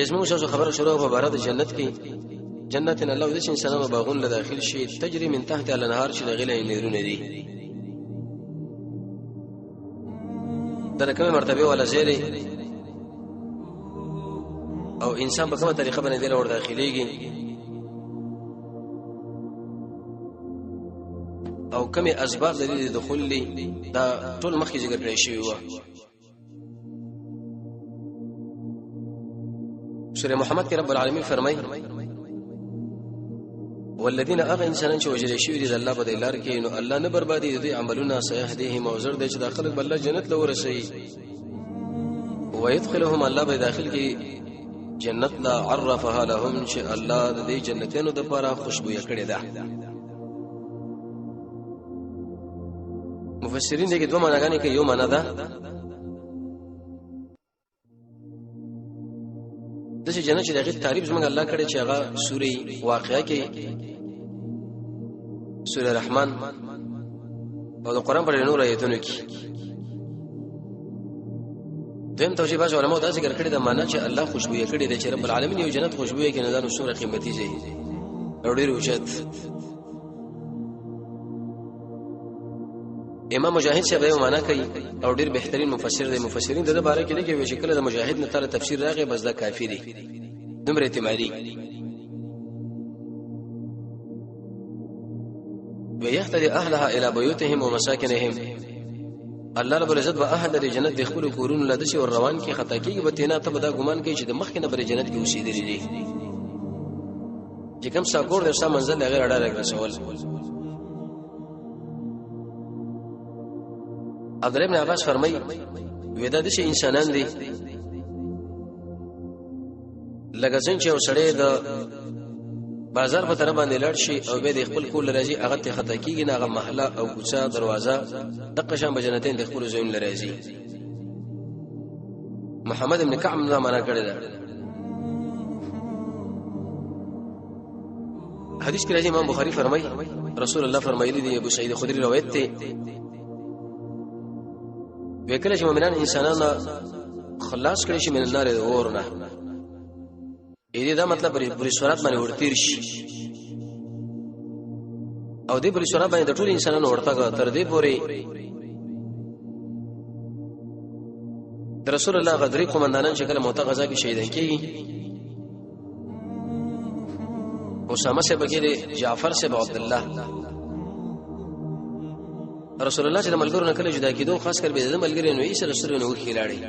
بسمو شو خبر شروع په بارد جنت کې جنت الله د انسانانو باغون له داخل شي تجري من تحت الانهار چې دغه نهرونه دي دا کومه مرتبه ولا زیری او انسان په کومه طریقه باندې ور داخليږي او کومه اسباب د دخول لي دا ټول مخکې ذکر کړی شوی و سورة محمد کې رب العالمین فرمایي والذین اغه انسانان چې وجل شي د الله په دلار کې نو الله نه بربادي دي عملونه سيهديهم وزر د چې داخله بل جنت له ورسي ويدخلهم الله به داخل کې جنت لا عرفها لهم چې الله د دې جنتونو د لپاره خوشبو کړي ده مفسرین دغه دوه معناګانې کې یو معنا ده د جنت چې دغه تعریف زموږ الله کړي چې هغه سورې واقعه کې سورة رحمان او د قرآن پر نور آیتونو کې دیم توجیه باز علماء دا ذکر کړی د معنا چې الله خوشبوئی کړی د چې رب العالمین یو جنت خوشبوئی کې نه دا سورہ قیمتي ځای او ډیر اوچت امام مجاهد شه به معنا کوي او ډیر بهترین مفسر دی مفسرین دغه باره کې لیکي چې کله د مجاهد نه تعالی تفسیر راغی بس دا کافی دی دومره اعتمادي ويهتدي اهلها الى بيوتهم ومساكنهم الله رب العزت به اهل د جنت د خپل کورونو لدشي او روان کې خطا کېږي به تینا ته به دا ګمان کوي چې د مخ کې نه بر جنت کې اوسېدلې دي چې کوم څاګور د سم منزل غیر اړه رسول عبدالله ابن عباس فرمایي ودا د شي انسانان دي لکه څنګه چې وسړې د بازار په طرف باندې لړ شي او به د خپل کول راځي هغه ته خطا کیږي نه هغه محله او کوڅه دروازه د قشان بجنتین د خپل زوین لراځي محمد ابن کعب نه معنا کړی دا حدیث کې راځي امام بخاری فرمایي رسول الله فرمایلی دی ابو سعید خدری روایت ته وکړه چې مؤمنان انسانانو خلاص کړي شي من النار د اورنه دې دا مطلب پرې سورات باندې ورتیر شي او دې پرې سورات باندې د ټول انسانانو ورته تر دې پورې رسول الله غدری قومندانان چې کله موته غزا کې شهیدان کیږي اسامه سے بغیر جعفر سے عبد الله رسول الله چې د ملګرو نه کله جدا کېدو خاص کر به د ملګرو نو یې سره سره نو خېلاړي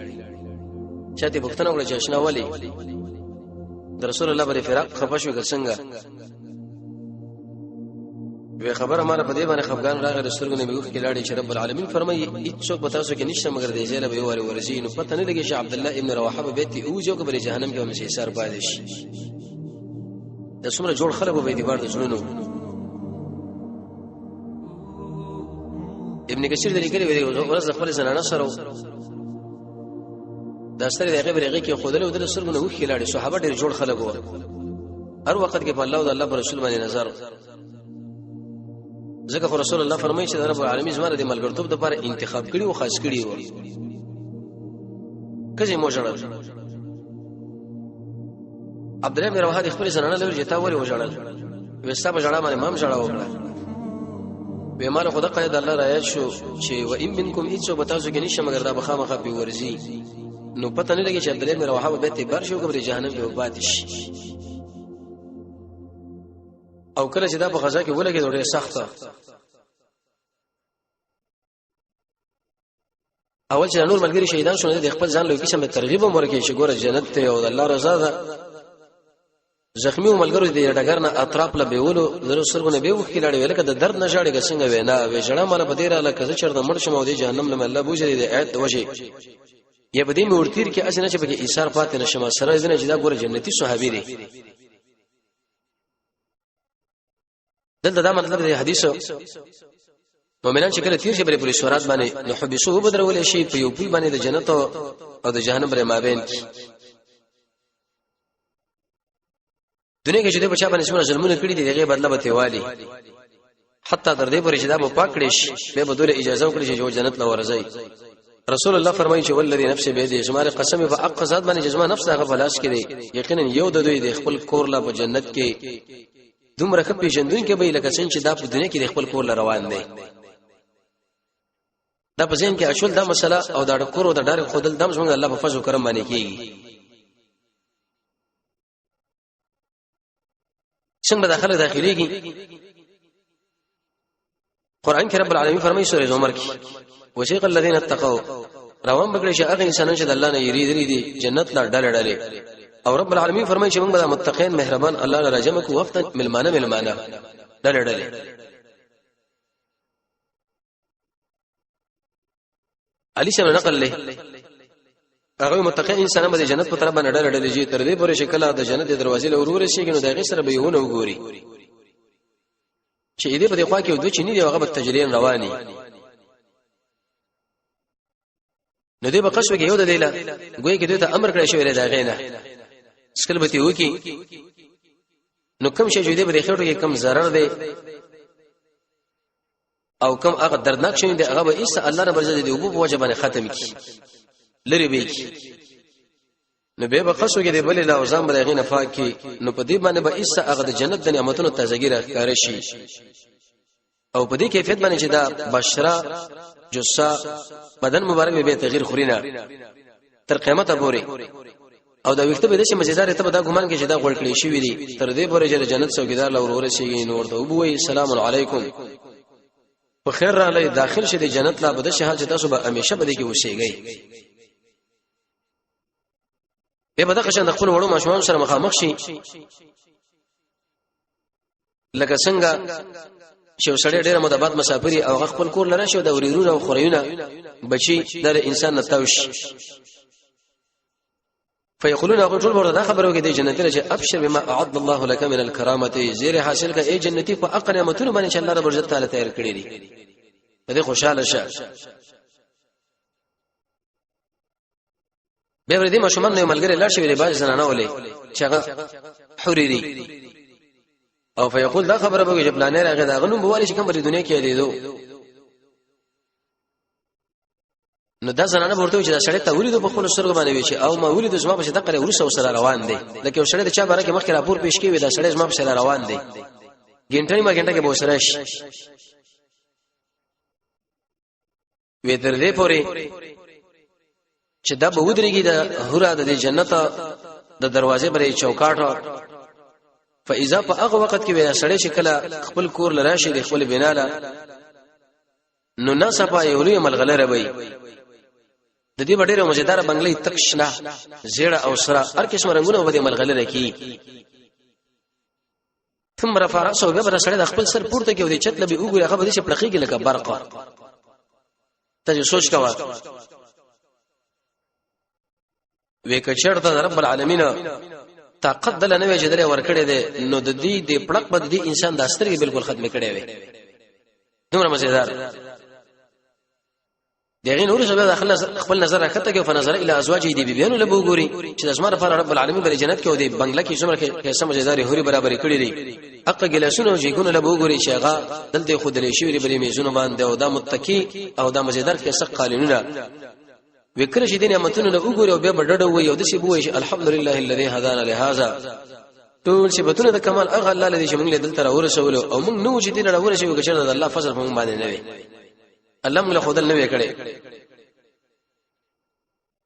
چاته بوختنه وکړه چې آشنا ولي رسول الله پر فراق خفشو څنګه وی خبر ہمارا په دې باندې خفغان راغی رسول الله نبی خلاړي چې رب العالمین فرمایي هیڅ بتا سو کې نشته مگر دې ځای له به وری ورزي نو پته نه لګي چې عبد الله ابن رواحه به ته او جو قبر جهنم کې هم شي سر پاتې شي د څومره جوړ خلک به دې ورته شنو ابن کثیر دې کړي وی ورځ خپل زنانه سره دا ستړي دغه برېږي کې خودله ودل سرګونه و خلاړي صحابه ډېر جوړ خلک وو هر وخت کې په الله او الله پر رسول باندې نظر ځکه رسول الله فرمایي چې رب العالمین زماره د ملګرتوب لپاره انتخاب کړي او خاص کړي وو کله مو جوړل عبد الله بن رواحه خپل زنانه له جتا وری وژړل وستا په جړه باندې مام جړه وکړه به مال خدا قید الله رايات شو چې و ان منکم اذ بتاسو کې نشه مگر دا بخامخه په ورزي نو پته نه لګي چې عبد الله بن رواحه به ته بار شو قبر جهنم کې وبات شي او کله چې دا په غزا کې ولګي ډېر سخته اول چې نور ملګری شهیدان شونه د خپل ځان له کیسه ترغیب ورکړي چې ګوره جنت ته او الله رضا ده زخمی او ملګرو دې ډګر نه اطراف له بیولو زره سرغونه به وخی لاړې ولکه د درد نشاړي څنګه وینا وې جړه مال په دې را لکه چې چرته مړ شمو دې جهنم له الله بوجري دې ایت وجه یا بدی می ورتیر کې اسنه چې به ایثار پاتې نشم سره دې نه چې دا ګوره جنتی صحابي دي دلته دا مطلب دی حدیث مؤمنان چې کله تیر شي بری پولیس ورات باندې نو حبسو بدرول شي په یو پل باندې د جنت او د جهنم پر مابین دنیا کې چې د بچا باندې څومره ظلمونه کړی دي دغه بدله به تیوالي حتی تر دې پورې چې دا په پاکړې شي به بدول اجازه وکړي چې جو جنت له ورځي رسول الله فرمایي چې ولذي نفس بيدي شمار قسم په حق ذات باندې جسمه نفس هغه فلاش کړي یقینا یو د دوی د خپل کور لا په جنت کې دومره کپی ژوندون کې به لکه څنګه چې دا په دنیا کې د خپل کور روان دي دا په ځین کې اصل دا مسله او دا کور او دا ډار خودل دم څنګه الله په فضل او کرم باندې کیږي څنګه داخليږي قران کې رب العالمین فرمایي سورې زمر کې وشيق الذين اتقوا روان بګړي چې هغه انسانان چې د الله نه یریدلې دي جنت لا ډلې او رب العالمین فرمایي چې موږ به متقین مهربان الله لا رجم کو وفد ملمانه ډلې علي څنګه نقل له هغه متقین انسانان به جنت په طرف باندې ډلې دي تر دې پورې شکل د جنت دروازې له ورور شي کنه دغه سره به یو نه وګوري چې دې په دې خوا کې دوی چې نه دی هغه په تجرین رواني نو دې په قصو کې یو د دیله ګوي کې دوی ته امر کړی شوی دا غینه سکل به تی وکی نو کوم شي چې دې په خېټو کې کم zarar دی او کم هغه دردناک شي دی هغه به ایست الله رب عزت دې او په وجه باندې ختم کی لری به کی نو به په قصو کې دې بلې لا اوزام به غینه فاکي نو په دې باندې به ایست هغه د جنت د نعمتونو تازګي راخاره شي او په دې کیفیت باندې چې دا بشرا جسا بدن مبارک به تغییر خورینه تر قیامت پورې او دا وخت به د مزیدار ته دا ګمان کې چې دا غوړ کړی شي وي تر دې پورې چې جنت څوکیدار لور ورسیږي نور ته وبوي السلام علیکم په خیر را لې داخل شې د جنت لا بده شهادت چې تاسو به همیشه به دې کې وسیږئ به بده قشن د خپل وړو ماشومان سره مخامخ شي لکه څنګه شو سړی ډېر مدبات مسافری او خپل کور لره شو د وريرونه او خوريونه بچي د انسان نتاوش فيقولون اقول ورته خبرو کې د جنت ته ابشر بما اعد الله لك من الكرامه زیر حاصل کا ای جنتی په اقر نعمتونو باندې چې الله رب عزت تعالی تیار کړی دي دې خوشاله شه به ور دې مشمن نه ملګری لا شي باز زنانه ولې چې هغه حريري او فيقول دا خبره به جبلانه راغی دا غنوم بوالی چې کوم په دنیا کې دی دو نو دا زنانه ورته چې دا سړی ته ولیدو په خپل سترګو باندې وی چې او ما ولیدو زما په دقه ورسره سره روان دي لکه یو سړی د چا باره کې مخکې راپور پیش کوي دا سړی زما په سره روان دي ګنټه ما ګنټه کې به سره شي وې تر دې پورې چې دا به ودرېږي د هورا د جنت د دروازې پرې چوکاټ فاذا په هغه وخت کې وی سړی چې کله خپل کور لراشي د خپل بناله نو نصفه یولې ملغله ربي د دې ډېره مزیدار بنگلې تکشنا زیړه او سره هر قسم رنگونه به ملغله رکی ثم رفع راسه به سړی د خپل سر پورته کې ودی چتله به وګوره هغه به شي پړقېږي لکه برق ته سوچ کوا وکړه د رب العالمین طاقت دل نه وجه درې ور کړې ده نو د دې د پړق بد دي انسان د سترګې بالکل ختم کړي وي دومره مزیدار دغه نور څه داخله خپل نظر راکته کې فنظر الى ازواجه دي بیانو له وګوري چې د اسماء لپاره رب العالمین بل جنت کې او د بنگله کې څومره کې سم مزیدار هوري برابر کړی دي اق ګلاسونو چې ګونه له وګوري چې هغه دلته خود له شي بری میزونه باندې او د متکی او د مزیدار کې څه قالینونه وکړه چې د نعمتونو له وګوري او به ډډه وي او د سی بوې الحمدلله الذي هدانا لهذا ټول صفاتونه د کمال هغه الله لدی چې موږ له دلته راورسول او موږ نو چې دې راورسول چې د الله فضل په موږ باندې نه وي الله موږ له خدای نه وکړي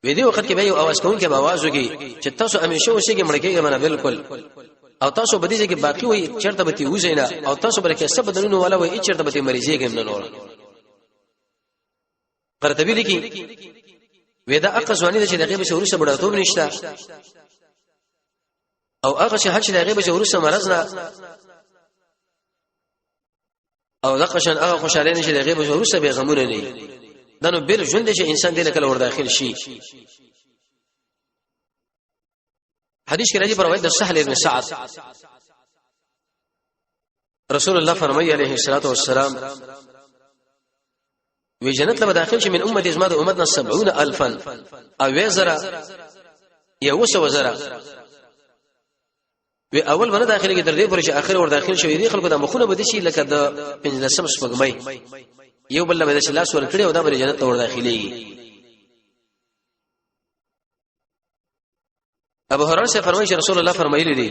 وې دې وخت کې به یو आवाज کوم کې आवाज وږي چې تاسو همیشه اوسېږئ مړ کېږئ معنا بالکل او تاسو به دې کې باقی وي چرته به تي وځینا او تاسو به کې سبب بدلونه والا وي چرته به تي مریضي کې نه نور قرطبي لیکي ودا اقصوانی چې دغه به شوري سره بډاتوب نشته او هغه چې حج دغه به شوري سره مرز نه او دغه شان هغه خوشاله نشي دغه به شوري سره به غمونه نه دنو بیر ژوند چې انسان دې کله ور داخل شي حدیث کې راځي پر روایت د سهل ابن سعد رسول الله فرمایي عليه الصلاه والسلام وی جنت له داخل شي من امه ازماد امتنا 70000 او وزرا یوسو وزرا وی اول باندې داخلي کې در دې پر چې اخر ور داخل شوی دي خلکو د مخونه بده شي لکه د 15 سپګمای یو بل به د لاس ور کړی او دا به جنت ور داخليږي ابو هريره سے فرمایي رسول الله فرمایلی دي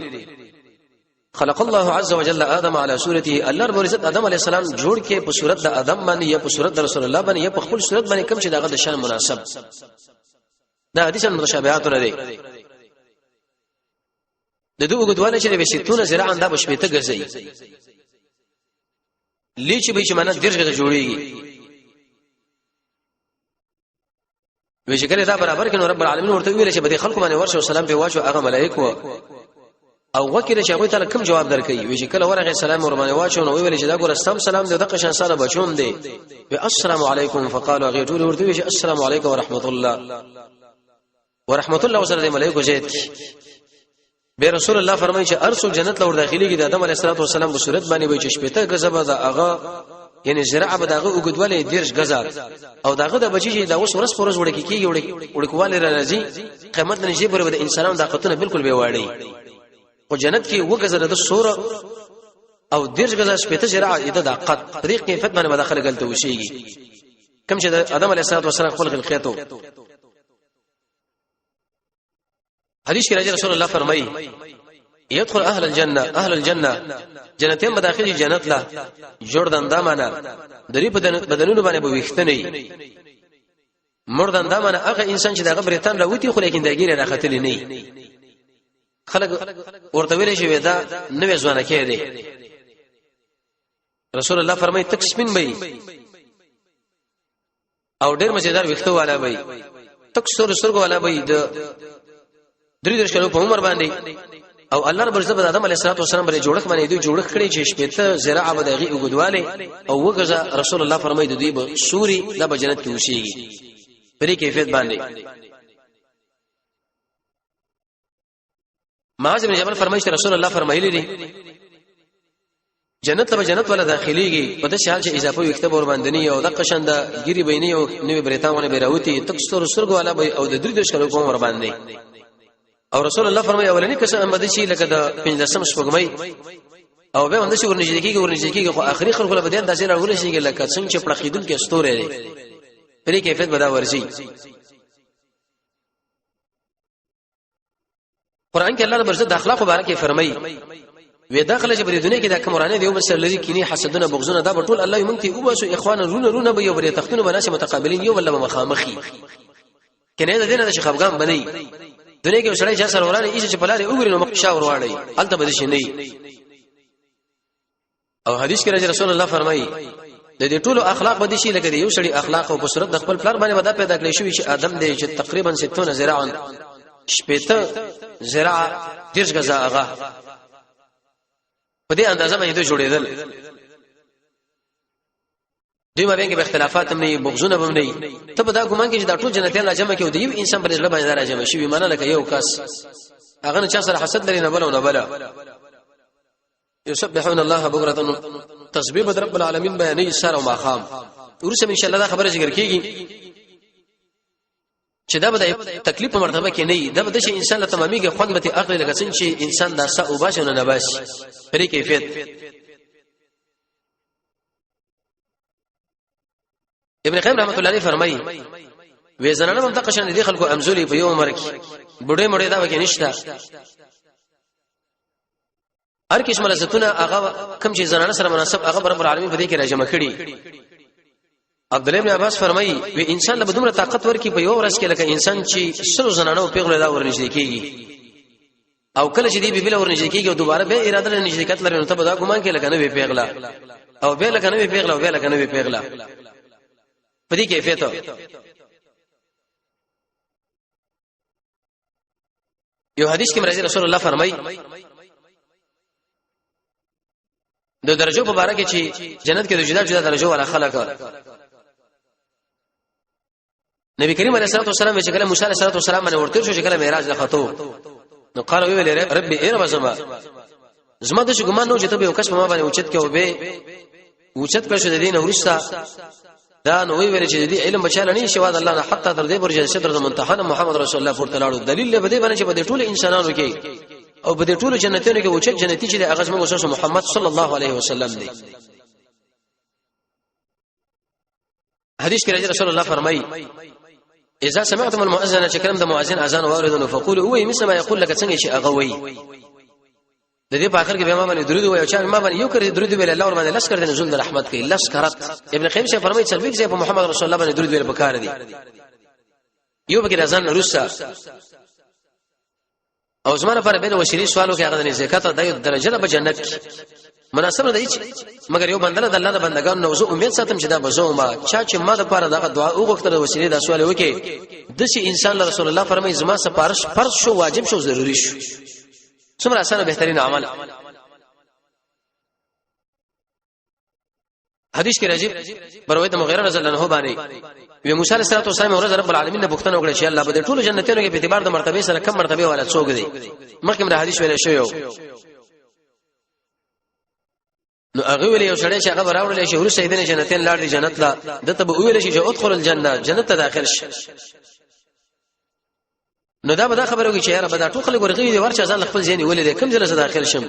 خلق الله عز وجل ادم على صورته الله رب العزت ادم علیہ السلام جوړ کې په صورت د ادم باندې یا په صورت د رسول الله باندې یا په خپل صورت باندې کوم چې دغه د شان مناسب دا حدیث متشابهات لري د دوه غدواله چې به 60 زراعا دا بشپته ګرځي لیچ به چې معنا درجه جوړيږي وشکره دا برابر کینو رب العالمین ورته ویل چې به خلکو باندې ورشه سلام په واچو هغه ملائکه او وکیل چې هغه تعالی کوم جواب درکې وشکله ورغه سلام ور باندې واچو نو ویل چې دا ګور استم سلام دې دغه شان سره بچوم دي السلام علیکم فقالوا غیتول ورته چې السلام علیکم ورحمت الله ورحمت الله وسره ملائکه زید به رسول الله فرمایي چې ارسل جنت لور داخلي کې د آدم علیه السلام په صورت باندې وي چې شپته غزبه دا هغه یعنی زراعه به داغه وګدواله دیرش غزا او داغه د بچی چې دا اوس ورس پورز وړکی کیږي وړکواله راځي قیامت نشي پر د انسانانو طاقتونه بالکل به واړي او جنت کې وګزره د سور او دیرش غزا شپته زراعه د دقت طریق کیفیت باندې مداخله غلطه وشيږي کوم چې د آدم علیه السلام خپل خلقیتو حدیث کې راځي رسول الله فرمایي يدخل اهل الجنه جنتين مداخلي جنت لا جوردن دمانه دري بدنونو باندې به وختنی مردن دمانه هغه انسان چې دغه بریتان راوتی خو لیکن دګیره راختلی نه خلک ورته ویل شي دا نوې ځوانه کې دي رسول الله فرمایي تک سپین وي او ډېر مزیدار وختو والا وي تک سرګ والا وي د درې درشلو په عمر باندې او الله رب عزت آدم علیه السلام باندې جوړخ باندې دوی جوړخ کړي چې شپته زراعه بدغي وګدواله او وګزا رسول الله فرمایي دوی به سوري د جنت کې وشيږي پرې کیفیت باندې معاذ بن جبل فرمایي چې رسول الله فرمایلی دي جنت ته جنت ولا داخليږي په دې حال چې اضافه وکتب ور باندې نه او د قشند ګيري بیني او نوې بریتاونه بیراوتی تکستور سرګ والا به او د درې درشلو کوم ور باندې او رسول الله فرمایي اولنی کس امد شي لکه د 15 شپږمۍ او به اند شي ورنږدې کیږي خو اخري خلکو له بدن داسې راغول شي لکه څنګه چې پړخیدل کې استوره لري پرې کیفیت بدا ورشي قران کې الله رب عزت د اخلاق مبارکه فرمایي وې داخله چې په دنیا کې د کومرانه دیو بس لري کینی حسدونه بغزونه دا ټول الله یې مونږ ته وباسو اخوان رونه به یو بری تختونه بناسه متقابلین یو بل مخامخي کنه د دینه د شخفغان بنئ دنیا کې وسړی چې سره ورانه ایشه چې په لارې وګوري نو مخشا ور واړی الته بده شي نه او حدیث کې رسول الله فرمایي د دې ټولو اخلاق بده شي لکه یو سړی اخلاق او په صورت د خپل پلار باندې ودا پیدا کړی شوی چې ادم دی چې تقریبا 60 زراعا شپته زراعا دیرش غزا هغه په دې اندازه باندې جوړېدل دوی باندې کې اختلافات هم نه بغزونه هم نه ته په دا ګمان کې چې دا ټول جنتیان راجمه کې او د یو انسان پر ځل باندې راجمه شي معنی لکه یو کس هغه نه چا سره حسد لري نه بل او نه بل يسبحون الله بكره تسبيح رب العالمين بیانې سره او ماقام ورسره ان شاء الله دا خبره ذکر کیږي چې دا به تکلیف په مرتبه کې نه دا به چې انسان له تمامي کې خوند به اخلي لکه څنګه چې انسان دا سا او باشه نه باشي پرې کیفیت ابن قیم رحمت الله علیه فرمایي وې زنانه منطقه شان دي خلکو امزولي په یو عمر کې بډې مړې دا وکې نشته هر قسم لذتونه هغه کم چې زنانه سره مناسب هغه رب العالمین په دې کې راجمع کړي عبد الله بن عباس فرمایي وې انسان له بدومره طاقت ورکی په یو ورځ کې لکه انسان چې سلو زنانه په پیغله دا ورنږدې کیږي او کله چې دی به بل ورنږدې کیږي او دوباره به اراده لري نږدې کټ لري نو ته دا ګمان کې لکه نه وی پیغله او به لکه نه وی پیغله او به لکه نه وی پیغله په دې کیفیت یو حدیث کې مرضی رسول الله فرمایي د درجو په اړه کې چې جنت کې د جدا جدا درجو والا خلک نبی کریم علیه الصلاه والسلام چې کله موسی علیه الصلاه والسلام باندې ورته شو چې کله معراج لخته نو قال وی رب ارب زما د ګمان نو چې ته به وکښ په ما باندې اوچت کې او به اوچت کړ شو د دین ورسته دا نو ویل چې دې علم بچاله نه شي واد الله نه حتی تر دې پرځه صدر منتهى محمد رسول الله پورته لاړو دلیل به دې باندې چې به ټول انسانانو کې او به دې ټول جنتونو کې وچت جنتی چې هغه زموږ رسول محمد صلی الله علیه وسلم دی حدیث کې رسول الله فرمایي اذا سمعتم المؤذن شکرم د مؤذن اذان واوریدنو فقولوا وای مثل ما یقول لك څنګه چې هغه وای د دې په اخر کې به ما باندې درود وای او چې ما باندې یو کړی درود ویل الله ور باندې لشکر د نزول د رحمت کې لشکرت ابن قیم شه فرمایي سلوی چې په محمد رسول الله باندې درود ویل پکاره دي یو بګی اذان روسا او زمانه پر به د وشری سوالو کې هغه د زکات د درجه په جنت کې مناسب نه دی مګر یو بندله د الله د بندگانو نو زه امید ساتم چې دا بزو ما چې ما د پاره دغه دعا وغوښتل د وسیله د سوال وکي د شي انسان رسول الله فرمایي زما سپارش فرض شو واجب شو ضروری شو څومره اسانه بهترین عمل حدیث کې راځي بروایت مغیره رضی الله عنه باندې وی موسی علیه السلام ورځ رب العالمین نه پوښتنه وکړه چې الله به ټول جنتونو کې په اعتبار د مرتبه سره کم مرتبه والا څوک دی مخکې د حدیث ویل شوی نو هغه ویل یو سړی چې هغه راوړل شي ورسې د جنتین لاړ دی جنت لا دته به ویل شي چې ادخل الجنه جنت ته داخل شي نو دا به خبره وکړي چې یاره به دا ټول خلک ورغوي دي ورچا ځان خپل ځین ولې کوم ځل سره داخل شم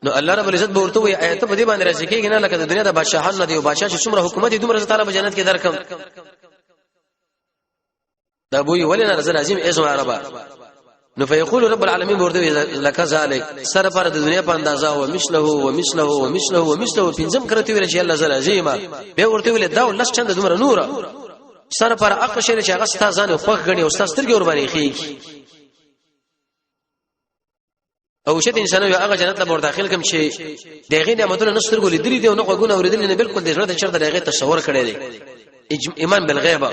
نو الله رب العزت به ورته وي آیت په دې باندې راځي کېږي نه لکه د دنیا د بادشاہانو نه دی او بادشاہ چې څومره حکومت دي دومره تعالی په جنت کې درکم دا بوې ولې نه رزل عظیم اسم عربا نو فیقول رب العالمین ورته لك ذلك سره پر د دنیا په اندازا او مثله پنځم کرته ویل چې الله زل عظیم به ورته ویل دا لس چند دومره نور سره پر اق شری چې هغه ستاسو خوخ غني او ستاسو سترګې ور باندې خيږي او شته انسان یو هغه جنت له ور داخل کوم چې دغه نعمتونه نسترګو لیدلې دي او نه غوونه اوریدلې نه بالکل د ژوند چرته دغه تصور کړی دی ایمان بالغیب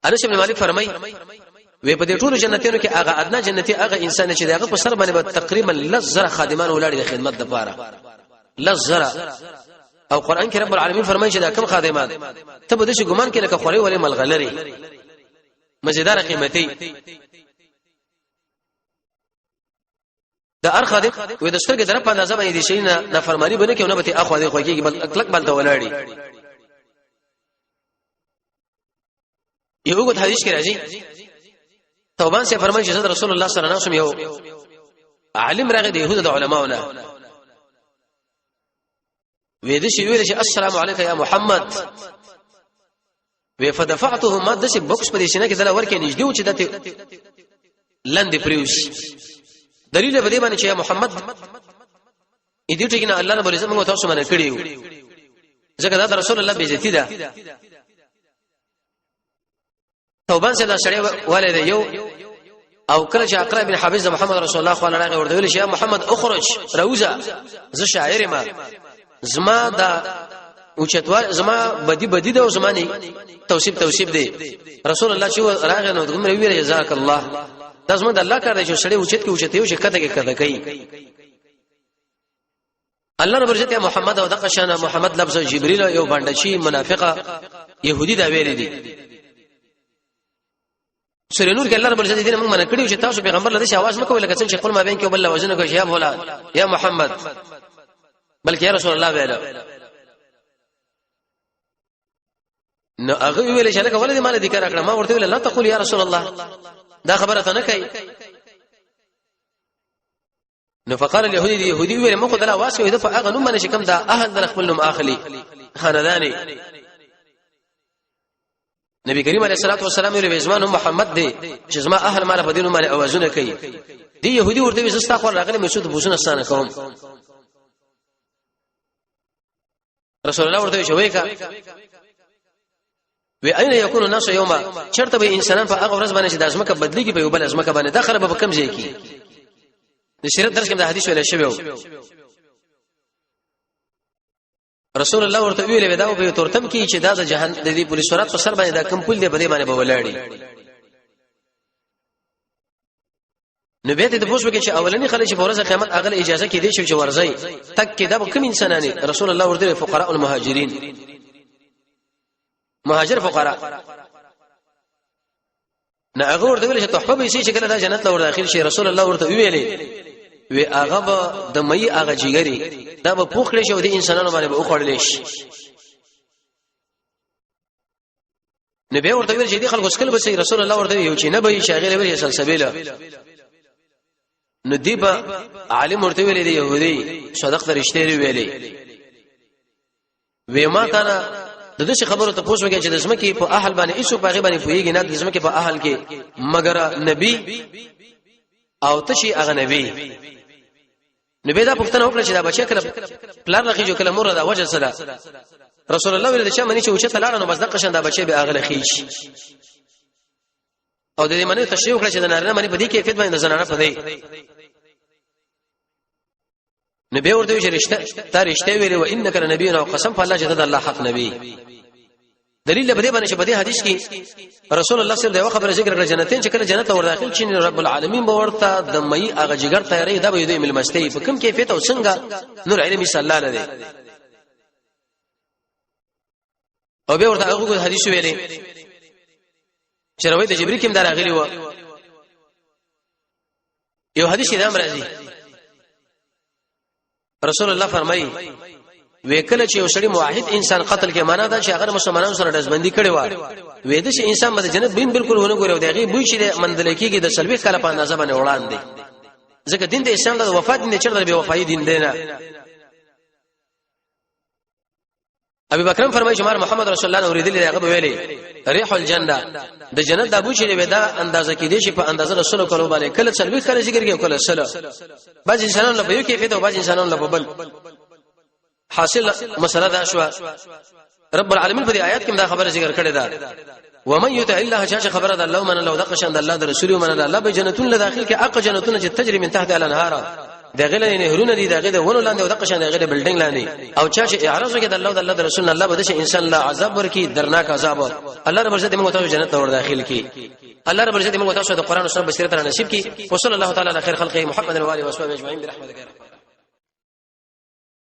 انس بن مالک فرمای وی په دې ټول جنتونو کې هغه ادنا جنتی هغه انسان چې دغه په سر باندې تقریبا لزر خادمان ولاړ د خدمت لپاره لزر او قران کې رب العالمین فرمایي چې دا کم خادمان ته به د شي ګمان کې لکه خوري ولې ملغلري مزیدار قیمتي دا ار خادم وې د سترګې طرف په اندازه باندې دي شي نه فرمانی بنه کې نه به اخو دې خو کې بل اکلک بل ته ولاړی یو غو حدیث کې راځي توبان سے فرمایي چې رسول الله صلی الله علیه وسلم یو عالم راغی د يهود د علماونه وې د شي ویل چې السلام علیک یا محمد وې فدفعته ما د شي بوکس په دې شنه کې دلا ورکه نږدې و چې دته لند پریوش دلیل به دې باندې چې محمد دې ټکی نه الله رب العزت موږ تاسو باندې کړیو ځکه دا رسول الله بیزتی ده توبان سے دا سړی والد یو او کله چې اقرا بن حابس محمد رسول الله صلی الله علیه ورته ویل چې یا محمد اخرج روزه ز شاعر ما زما دا اوچتوال زما بدی ده او زماني توصیف دی رسول الله چې راغی نو دغه ویل جزاک الله داسمه د الله کار دی چې سړی اوچت کې اوچته یو شکته کې کده کوي الله رب عزت محمد او دغه شان محمد لفظ جبريل یو باندې شي منافقه يهودي دا ویل دي سورې نور کې الله رب عزت دې موږ منع کړیو چې تاسو پیغمبر لدې आवाज مکو لکه څنګه چې خپل ما بین کې بل وزن کوي یا مولا یا محمد بلکې یا رسول الله ویل نو هغه ویل چې لکه ولې مال دې کار کړم ما ورته ویل لا تقول یا رسول الله دا خبره ته نه کوي نو فقال اليهودي ویل مخ دلا واسه وي د فاغه نوم باندې کوم دا اهل در خپل نوم اخلي خانداني نبی کریم علیه الصلاه والسلام ویل زمان محمد دی چې زما اهل مال په دینو باندې اوازونه کوي دی يهودي ورته زستا خو راغلی مسعود بوزونه ستانه کوم رسول الله ورته شوی کا وی اين يكون الناس يوم چرته به انسانان په هغه ورځ باندې چې د ازمکه بدلیږي په یو بل ازمکه باندې داخله به کم ځای کی د شریعت درس کې د حدیث ویل شوی رسول الله ورته ویل دا په تورتم کې چې دا د جهان د دې پولیس ورات په سر باندې دا کم پول دی بده باندې به ولاړی نو به د پوښتنه کې چې اولنی خلک چې په ورځ قیامت اغل اجازه کې دي چې ورځي تک کې دا کوم انسانانی رسول الله ورته فقراء المهاجرین مهاجر فقراء نه هغه ورته ویل چې تحفه به شي چې کله دا جنت لور داخل شي رسول الله ورته ویلې وی هغه د مې هغه جګری دا به پوخړې شو د انسانانو باندې به وخړلې شي نبی ورته ویل چې دي خلکو سکل به رسول الله ورته یو چې نه به شاغله ویل سلسبیله نو دی با عالم ورته ویل دی يهودي صدق درشته ویلې وی ما کنه د دې خبرو ته پوښتنه کوي چې د زمکه په اهل باندې ایسو په غیبه باندې پویږي نه د زمکه په اهل کې مگر نبی او تشي اغه نبی نبی دا پښتنه وکړه چې دا بچی کله پلان راخي جو کله مور دا وجه سره رسول الله ولې چې منی چې اوچته لاړ نو بس د قشن دا بچی به اغه لخیش او د دې منی تشریح وکړه چې د نارینه منی په دې کیفیت باندې زنانه په دی نبی ورته ویل رښتیا تا رښتیا ویل او انک نبی او قسم په الله چې د الله حق نبی دلیل به دې باندې چې په دې حدیث کې رسول الله صلی الله علیه وسلم خبره ذکر کړه جنتین چې کله جنت ور داخل شي رب العالمین به ورته د مې هغه جګر تیارې دا به دې مل مستی په کوم کیفیت او څنګه نور علم صلی الله علیه او به ورته هغه حدیث ویلې چې روایت د جبرئیل کوم دراغلی و یو حدیث دا مرضی رسول الله فرمایي وکله چې یو سړی موحد انسان قتل کې معنا دا چې هغه مسلمانانو سره دزبندي کړي و وې د انسان د جنت بین بالکل ونه ګورو دغه بوی چې مندل کېږي د سلوي کله په اندازه باندې وړاندې ځکه دین د اسلام د وفات دین چې د بے وفای دین دی نه ابي بکر فرمایي چې محمد رسول الله اوریدل هغه ویلي ريح الجنه د جنت د ابو چې ودا اندازه کې دي چې په اندازه رسول کولو باندې کله سلوي کله ذکر کې کله سلو بعض انسانانو له یو کیفیت او بعض انسانانو له بل حاصل مسله دا شو رب العالمین په دې آیات کې دا خبره ذکر کړې ده ومن يطع الله شاشه خبره ده الله من لو دقشن الله د رسول من الله به جنتون لداخل کې اق جنتون چې تجري من تحت الانهار دغه نهرونه دي دغه ونه لاندې او دقشن دغه بلډینګ لاندې او چې اعراض کې د الله د رسول الله به د انسان لا عذاب ورکی درناک عذاب الله رب عزت موږ ته جنت ور داخل کی الله رب عزت موږ ته د قران او سنت بصیرت نصیب کی وصلی الله تعالی علی خیر خلقه محمد و علیه و صحبه اجمعین برحمتک